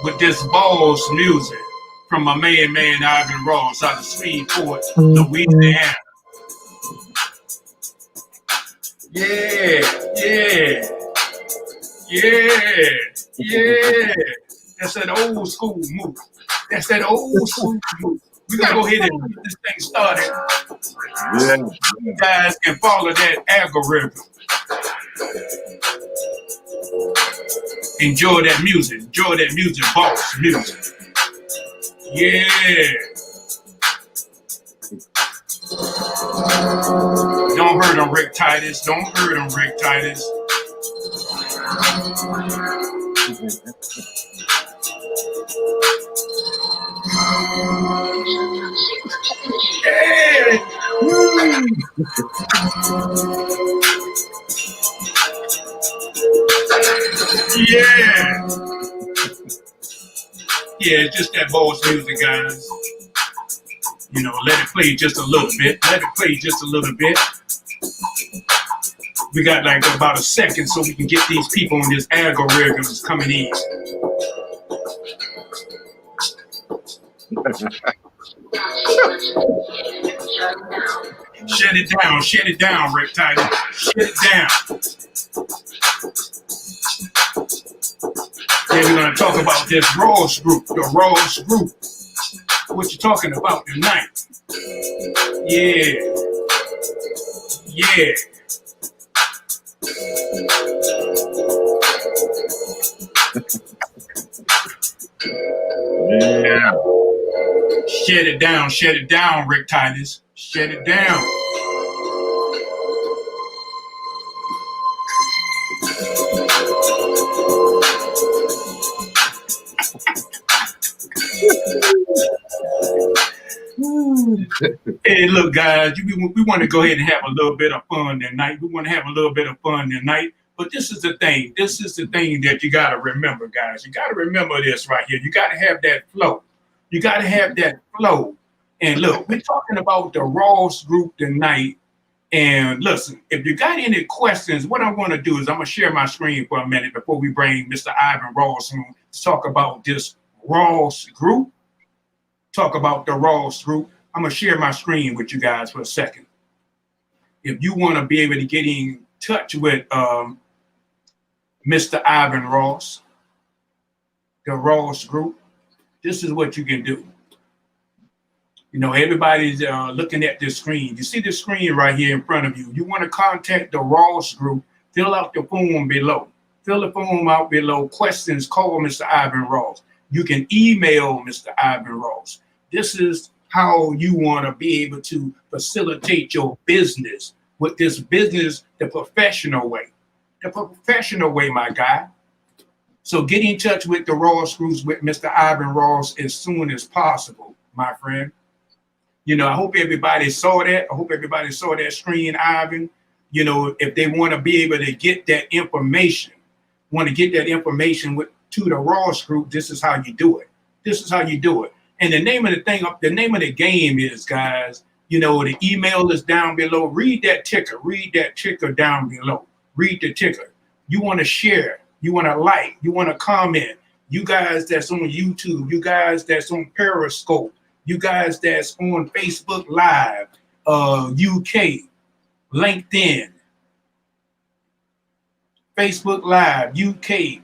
with this balls music from my man Ivan Ross out of Shreveport, Louisiana. Yeah, yeah, yeah, yeah. That's that old school move. That's that old school move. We're gonna go ahead and get this thing started. Yeah. You guys can follow that algorithm. Enjoy that music, boss music. Yeah. Don't hurt him, Rick Titus. Don't hurt him, Rick Titus. Hey. Yeah. Yeah, it's just that boss music, guys. You know, let it play just a little bit. Let it play just a little bit. We got like about a second so we can get these people on this algorithms coming in. Shut it down, Rick Titus. Shut it down. Then we're gonna talk about this Ross group, the Ross group. What you talking about tonight? Yeah. Yeah. Yeah. Shut it down, Rick Titus. Shut it down. Hey, look, guys, we want to go ahead and have a little bit of fun tonight. We want to have a little bit of fun tonight. But this is the thing. This is the thing that you got to remember, guys. You got to remember this right here. You got to have that flow. You got to have that flow. And look, we're talking about the Ross group tonight. And listen, if you got any questions, what I'm going to do is I'm going to share my screen for a minute before we bring Mr. Ivan Ross in to talk about this Ross group. Talk about the Ross group. I'm going to share my screen with you guys for a second. If you want to be able to get in touch with Mr. Ivan Ross, the Ross group, this is what you can do. You know, everybody's looking at this screen. You see the screen right here in front of you. You want to contact the Ross group, fill out the form below. Fill the form out below. Questions, call Mr. Ivan Ross. You can email Mr. Ivan Ross. This is how you want to be able to facilitate your business with this business the professional way. The professional way, my guy. So get in touch with the Ross groups with Mr. Ivan Ross as soon as possible, my friend. You know, I hope everybody saw that. I hope everybody saw that screen, Ivan. You know, if they want to be able to get that information, to the Ross group, this is how you do it. This is how you do it. And the name of the game is, guys, you know, the email is down below. Read that ticker down below. Read the ticker. You want to share, you want to like, you want to comment. You guys that's on YouTube, you guys that's on Periscope, you guys that's on Facebook Live, UK, LinkedIn, Facebook Live, UK,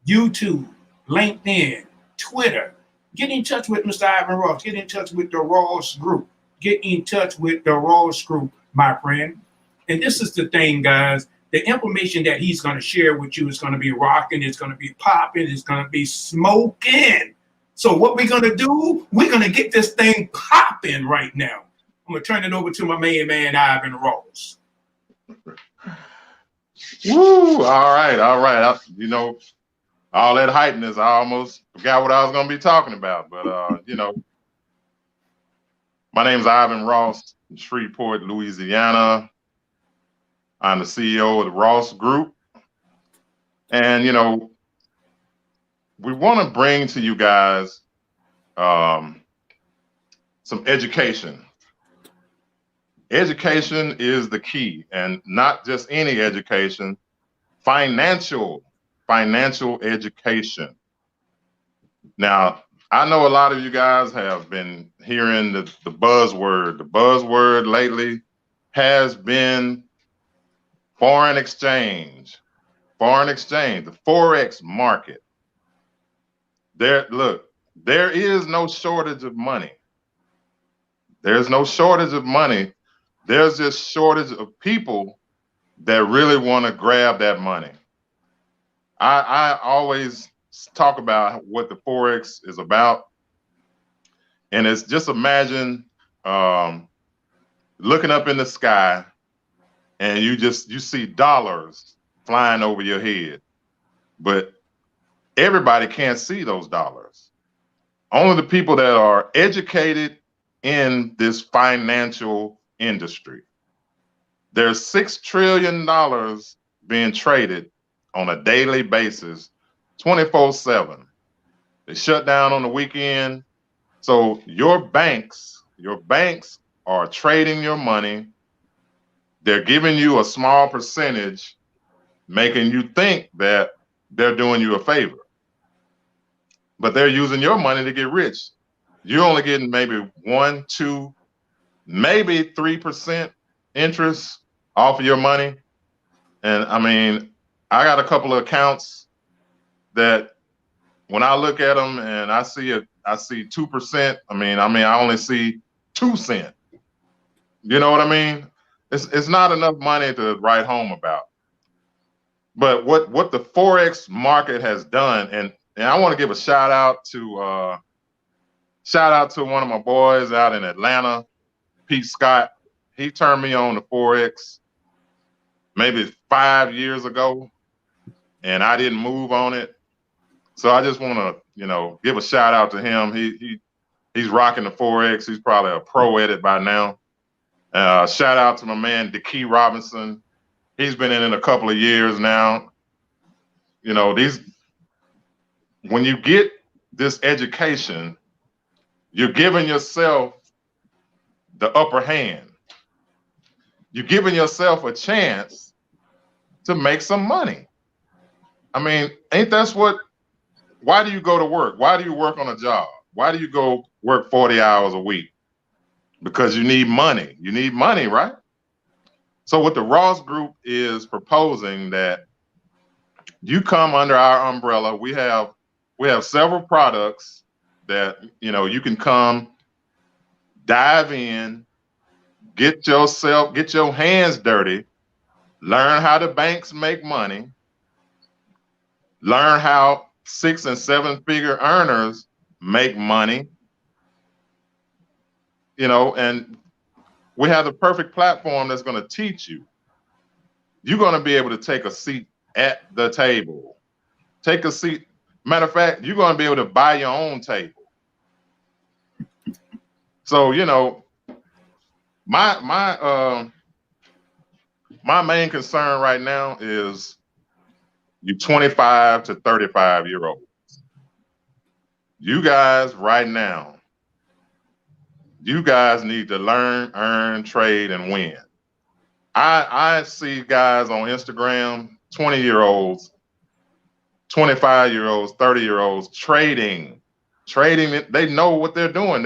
YouTube, LinkedIn, Twitter. Get in touch with Mr. Ivan Ross. Get in touch with the Ross group. Get in touch with the Ross group, my friend. And this is the thing, guys. The information that he's going to share with you is going to be rocking. It's going to be popping. It's going to be smoking. So what we're going to do, we're going to get this thing popping right now. I'm going to turn it over to my man, Ivan Ross. Woo! All right. You know, all that hypeness, I almost forgot what I was going to be talking about. But, you know, my name is Ivan Ross in Shreveport, Louisiana. I'm the CEO of the Ross Group. And, you know, we want to bring to you guys some education. Education is the key, and not just any education, financial education. Now, I know a lot of you guys have been hearing the buzzword. The buzzword lately has been foreign exchange. Foreign exchange, the Forex market. Look, there is no shortage of money. There's no shortage of money. There's just shortage of people that really want to grab that money. I always talk about what the Forex is about. And it's just imagine looking up in the sky and you see dollars flying over your head. But everybody can't see those dollars. Only the people that are educated in this financial industry. There's $6 trillion being traded on a daily basis, 24/7. They shut down on the weekend. So your banks are trading your money. They're giving you a small percentage, making you think that they're doing you a favor. But they're using your money to get rich. You're only getting maybe 1, 2, maybe 3% interest off of your money. And I mean, I got a couple of accounts that when I look at them and I see 2%, I only see 2 cents. You know what I mean? It's not enough money to write home about. But what the Forex market has done, and I want to give a shout out to one of my boys out in Atlanta, Pete Scott. He turned me on to Forex maybe 5 years ago, and I didn't move on it. So I just want to, give a shout out to him. He's rocking the Forex. He's probably a pro at it by now. Shout out to my man, DeKey Robinson. He's been in it a couple of years now. When you get this education, you're giving yourself the upper hand. You're giving yourself a chance to make some money. I mean, why do you go to work? Why do you work on a job? Why do you go work 40 hours a week? Because you need money. You need money, right? So what the Ross Group is proposing that you come under our umbrella. We have several products that you can come dive in, get your hands dirty, learn how the banks make money, learn how 6- and 7-figure earners make money, and we have the perfect platform that's going to teach you. You're going to be able to take a seat at the table. Take a seat. Matter of fact, you're going to be able to buy your own table. So, my main concern right now is you 25 to 35-year-olds. You guys right now, you guys need to learn, earn, trade, and win. I see guys on Instagram, 20-year-olds, 25-year-olds, 30-year-olds trading. They know what they're doing.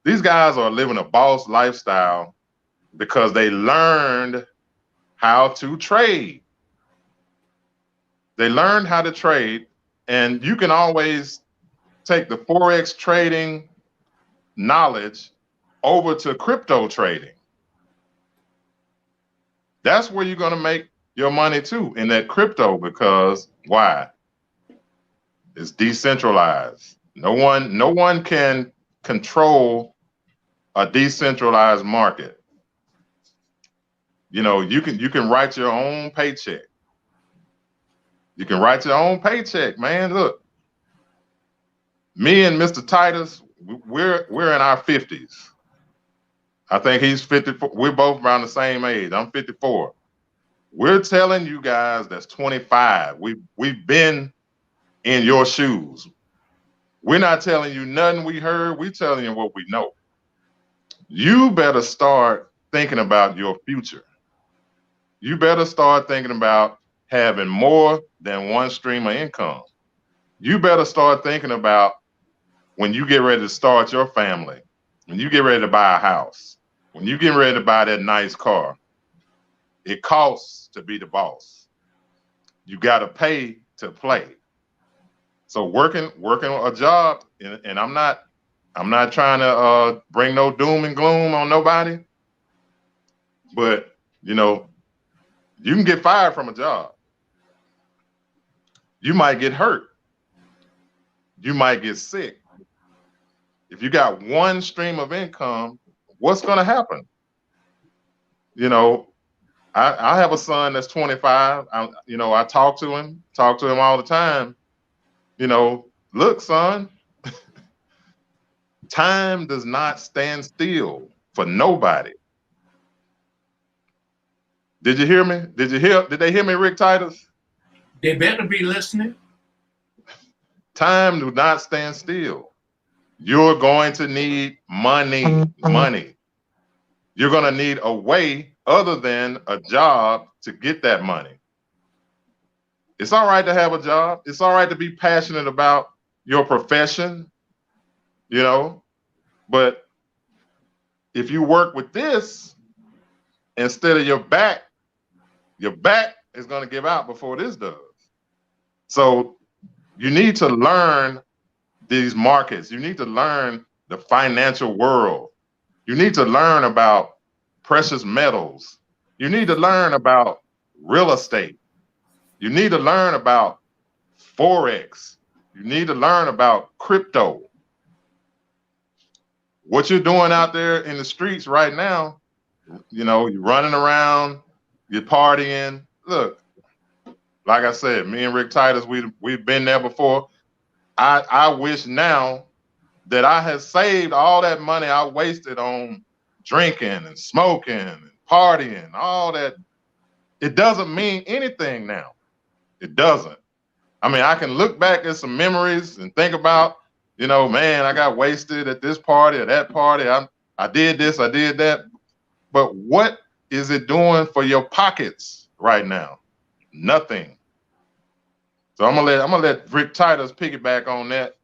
These guys are living a boss lifestyle because they learned how to trade. They learned how to trade, and you can always take the Forex trading knowledge over to crypto trading. That's where you're going to make your money too, in that crypto, because why? It's decentralized. No one can control a decentralized market. You can write your own paycheck. You can write your own paycheck, man. Look, me and Mr. Titus, we're in our 50s. I think he's 54. We're both around the same age. I'm 54. We're telling you guys that's 25. We've been in your shoes. We're not telling you nothing we heard. We're telling you what we know. You better start thinking about your future. You better start thinking about having more than one stream of income. you better start thinking about when you get ready to start your family, when you get ready to buy a house, when you get ready to buy that nice car, it costs to be the boss. You got to pay to play. So working a job, and I'm not trying to bring no doom and gloom on nobody, but you know, you can get fired from a job. You might get hurt. You might get sick. If you got one stream of income, what's going to happen? You know, I have a son that's 25. I talk to him all the time. You know, look, son, time does not stand still for nobody. Did you hear me? Did they hear me, Rick Titus? They better be listening. Time do not stand still. You're going to need money. You're going to need a way other than a job to get that money. It's all right to have a job. It's all right to be passionate about your profession, you know, but if you work with this instead of your back is going to give out before this does. So you need to learn these markets. You need to learn the financial world. You need to learn about precious metals. You need to learn about real estate. You need to learn about Forex. You need to learn about crypto. What you're doing out there in the streets right now, you know, you're running around, you're partying. Look, like I said, me and Rick Titus, we've been there before. I wish now that I had saved all that money I wasted on drinking and smoking and partying, all that. It doesn't mean anything now. It doesn't. I mean, I can look back at some memories and think about, you know, man, I got wasted at this party or that party. I did this, I did that. But what is it doing for your pockets right now? Nothing. So I'm gonna let Rick Titus piggyback on that.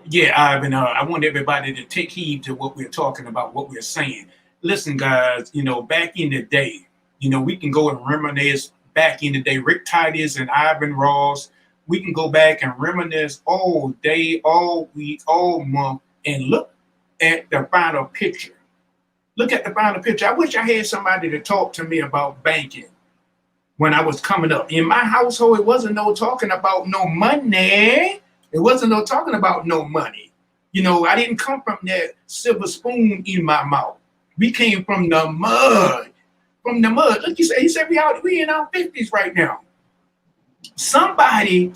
Yeah, Ivan, I want everybody to take heed to what we're talking about, what we're saying. Listen, guys, you know, back in the day, you know, we can go and reminisce back in the day, Rick Titus and Ivan Ross. We can go back and reminisce all day, all week, all month, and look at the final picture. Look at the final picture. I wish I had somebody to talk to me about banking when I was coming up. In my household, it wasn't no talking about no money. It wasn't no talking about no money. You know, I didn't come from that silver spoon in my mouth. We came from the mud. From the mud. Look, he said we in our 50s right now. Somebody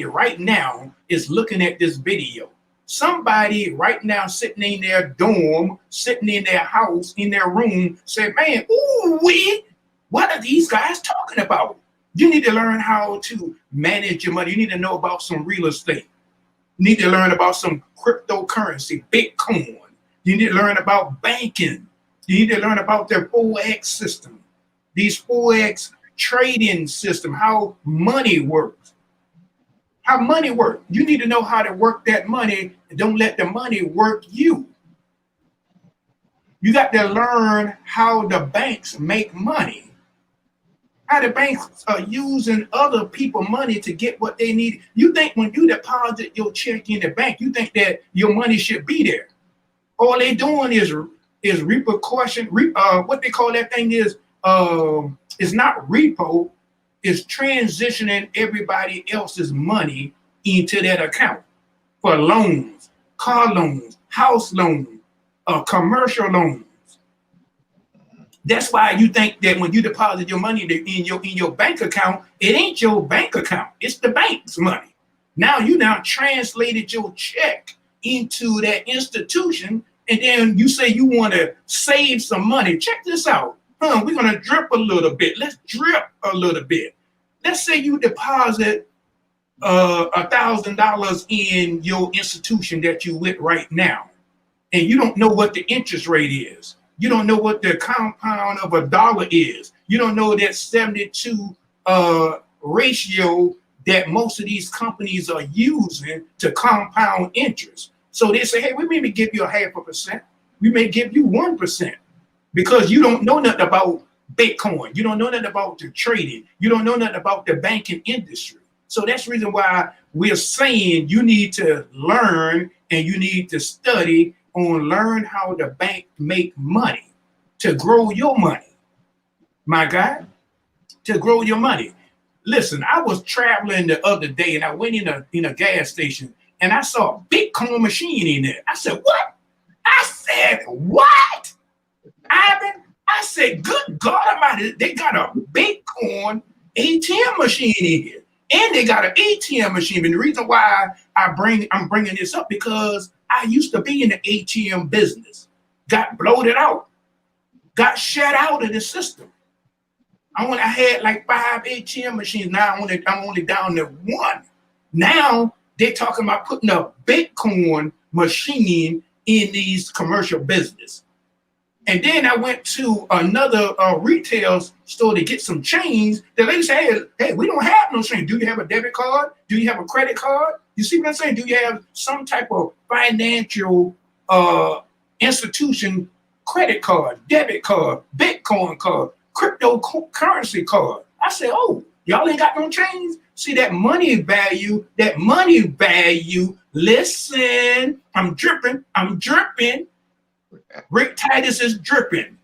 right now is looking at this video. Somebody right now sitting in their dorm, sitting in their house, in their room, said, man, what are these guys talking about? You need to learn how to manage your money. You need to know about some real estate. You need to learn about some cryptocurrency, Bitcoin. You need to learn about banking. You need to learn about their Forex system, these Forex trading system, how money works. How money works. You need to know how to work that money and don't let the money work you. You got to learn how the banks make money. How the banks are using other people's money to get what they need. You think when you deposit your check in the bank, you think that your money should be there. All they doing is repercussion. What they call that thing is not repo. It's transitioning everybody else's money into that account for loans, car loans, house loans, commercial loans. That's why you think that when you deposit your money in your bank account, it ain't your bank account. It's the bank's money. Now you translated your check into that institution, and then you say you want to save some money. Check this out. We're going to drip a little bit. Let's drip a little bit. Let's say you deposit $1,000 in your institution that you with right now, and you don't know what the interest rate is. You don't know what the compound of $1 is. You don't know that 72 ratio that most of these companies are using to compound interest. So they say, hey, we may give you a 0.5%. We may give you 1% because you don't know nothing about Bitcoin. You don't know nothing about the trading. You don't know nothing about the banking industry. So that's the reason why we're saying you need to learn and you need to study on learn how the bank make money to grow your money. My God, to grow your money. Listen, I was traveling the other day and I went in a gas station and I saw a Bitcoin machine in there. I said, what? I said, what? Ivan, I said, good God Almighty, they got a Bitcoin ATM machine in here. And they got an ATM machine. And the reason why I'm bringing this up because I used to be in the ATM business, got bloated out, got shut out of the system. I had like 5 ATM machines. Now I'm only down to 1. Now they're talking about putting a Bitcoin machine in these commercial business. And then I went to another retail store to get some change. The lady said, hey, we don't have no change. Do you have a debit card? Do you have a credit card? You see what I'm saying? Do you have some type of financial institution credit card, debit card, Bitcoin card, cryptocurrency card? I said, oh, y'all ain't got no change? See that money value, listen, I'm dripping. Rick Titus is dripping.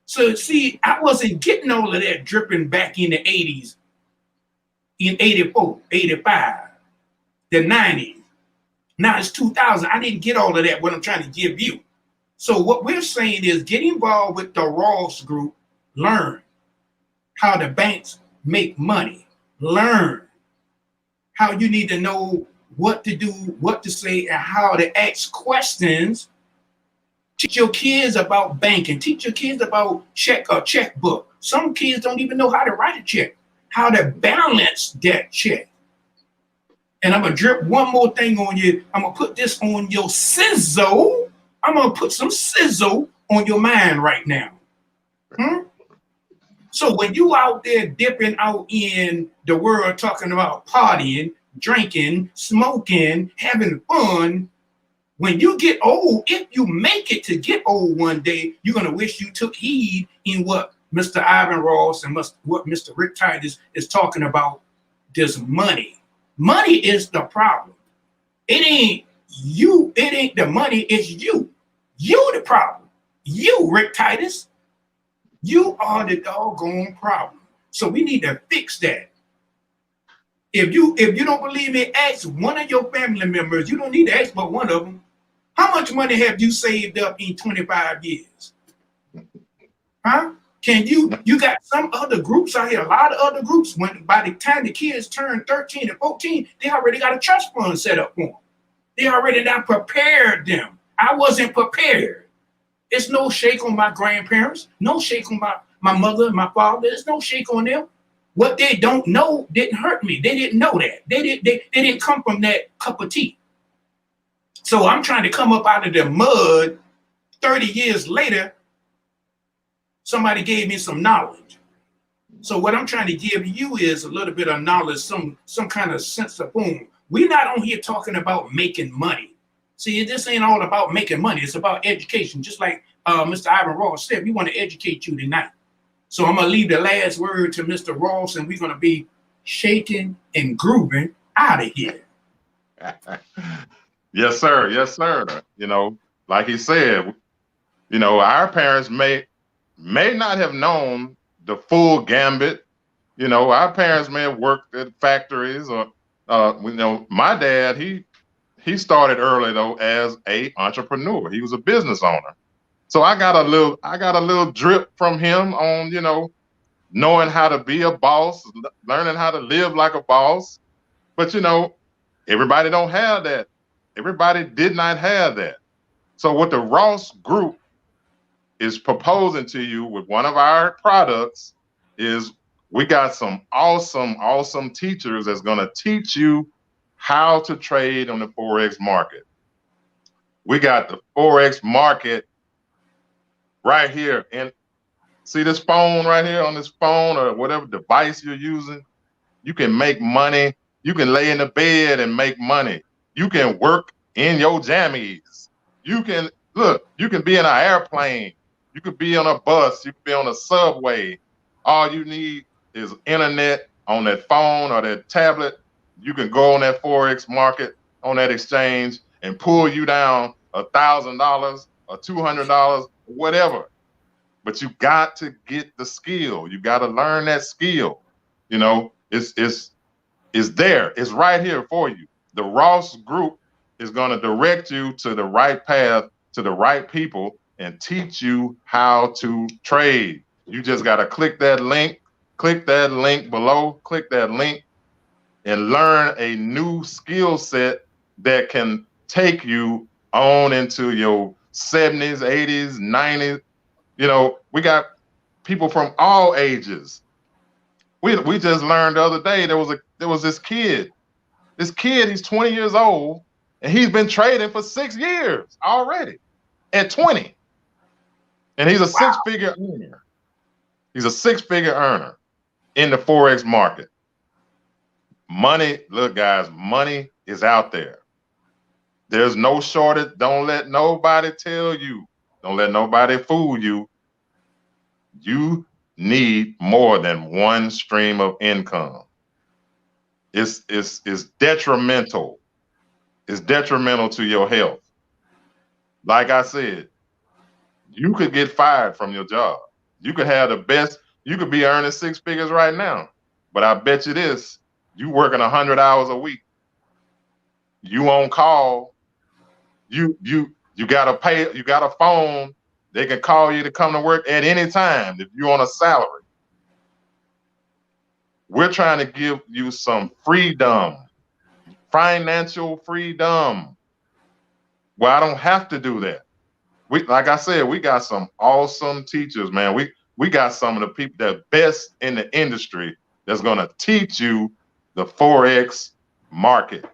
So see, I wasn't getting all of that dripping back in the 80s, in 84, 85, the 90s. Now it's 2000. I didn't get all of that, what I'm trying to give you. So what we're saying is get involved with the Ross Group, learn how the banks make money, learn how you need to know what to do, what to say, and how to ask questions. Teach your kids about banking. Teach your kids about checkbook. Some kids don't even know how to write a check, how to balance that check. And I'm going to drip one more thing on you. I'm going to put this on your sizzle. I'm going to put some sizzle on your mind right now. So when you out there dipping out in the world talking about partying, drinking, smoking, having fun, when you get old, if you make it to get old one day, you're going to wish you took heed in what Mr. Ivan Ross and what Mr. Rick Titus is talking about, this money. Money is the problem. It ain't you. It ain't the money. It's you. You the problem. You, Rick Titus. You are the doggone problem. So we need to fix that. If you don't believe me, ask one of your family members. You don't need to ask but one of them. How much money have you saved up in 25 years? Huh? You got some other groups out here, a lot of other groups, when by the time the kids turn 13 and 14, they already got a trust fund set up for them. They already not prepared them. I wasn't prepared. It's no shake on my grandparents, no shake on my mother and my father. There's no shake on them. What they don't know didn't hurt me. They didn't know that. They didn't come from that cup of tea. So I'm trying to come up out of the mud 30 years later. Somebody gave me some knowledge. So what I'm trying to give you is a little bit of knowledge, some kind of sense of boom. We're not on here talking about making money. See, this ain't all about making money. It's about education. Just like Mr. Ivan Ross said, we want to educate you tonight. So I'm going to leave the last word to Mr. Ross, and we're going to be shaking and grooving out of here. Yes, sir. Yes, sir. You know, like he said, you know, our parents may not have known the full gambit. You know, our parents may have worked at factories or, you know, my dad, he started early though as a entrepreneur. He was a business owner. So I got a little drip from him on, you know, knowing how to be a boss, learning how to live like a boss. But, you know, everybody don't have that. Everybody did not have that. So what the Ross Group is proposing to you with one of our products is we got some awesome teachers that's going to teach you how to trade on the Forex market. We got the Forex market right here. And see this phone right here on this phone or whatever device you're using? You can make money. You can lay in the bed and make money. You can work in your jammies. You can look, you can be in an airplane. You could be on a bus. You could be on a subway. All you need is internet on that phone or that tablet. You can go on that Forex market, on that exchange, and pull you down $1,000 or $200, whatever. But you got to get the skill. You got to learn that skill. You know, it's there. It's right here for you. The Ross Group is going to direct you to the right path, to the right people, and teach you how to trade. You just got to click that link below, click that link, and learn a new skill set that can take you on into your 70s, 80s, 90s. You know, we got people from all ages. We just learned the other day there was this kid. This kid, he's 20 years old, and he's been trading for 6 years already at 20. And he's a six-figure earner. He's a six-figure earner in the Forex market. Money, look, guys, money is out there. There's no shortage. Don't let nobody tell you. Don't let nobody fool you. You need more than one stream of income. It's detrimental. It's detrimental to your health. Like I said, you could get fired from your job. You could have the best, you could be earning 6 figures right now. But I bet you this, you working 100 hours a week. You on call. You gotta pay, you got a phone. They can call you to come to work at any time if you're on a salary. We're trying to give you some freedom, financial freedom. Well, I don't have to do that. Like I said, we got some awesome teachers, man. We got some of the people that best in the industry that's gonna teach you the Forex market.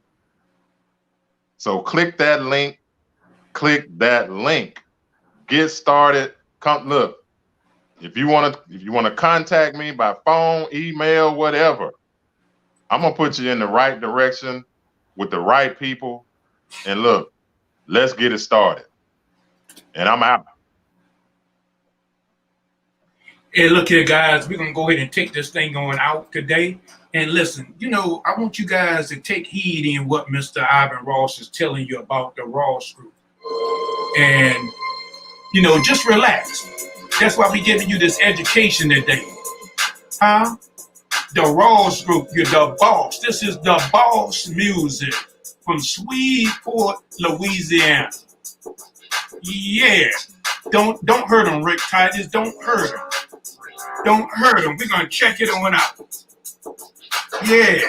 So click that link, get started. Come look. If you want to contact me by phone, email, whatever, I'm gonna put you in the right direction with the right people. And look, let's get it started. And I'm out. Hey, look here, guys. We're gonna go ahead and take this thing on out today. And listen, you know, I want you guys to take heed in what Mr. Ivan Ross is telling you about the Ross Group. And, you know, just relax. That's why we're giving you this education today. Huh? The Ross Group, you're the boss. This is the boss music from Shreveport, Louisiana. Yeah. Don't hurt him, Rick Titus. Don't hurt him. Don't hurt him. We're gonna check it on out. Yeah.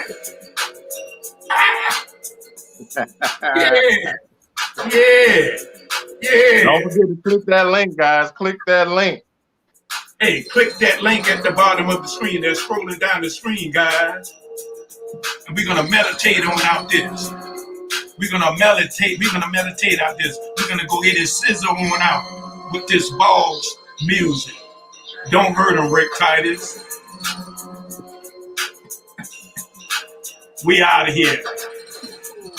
Yeah. Yeah. Yeah. Don't forget to click that link, guys. Click that link. Hey, click that link at the bottom of the screen. They're scrolling down the screen, guys. And we're gonna meditate on out this. We're gonna meditate out this. We're gonna go ahead and sizzle on out with this boss music. Don't hurt him, Rick Titus. We out of here.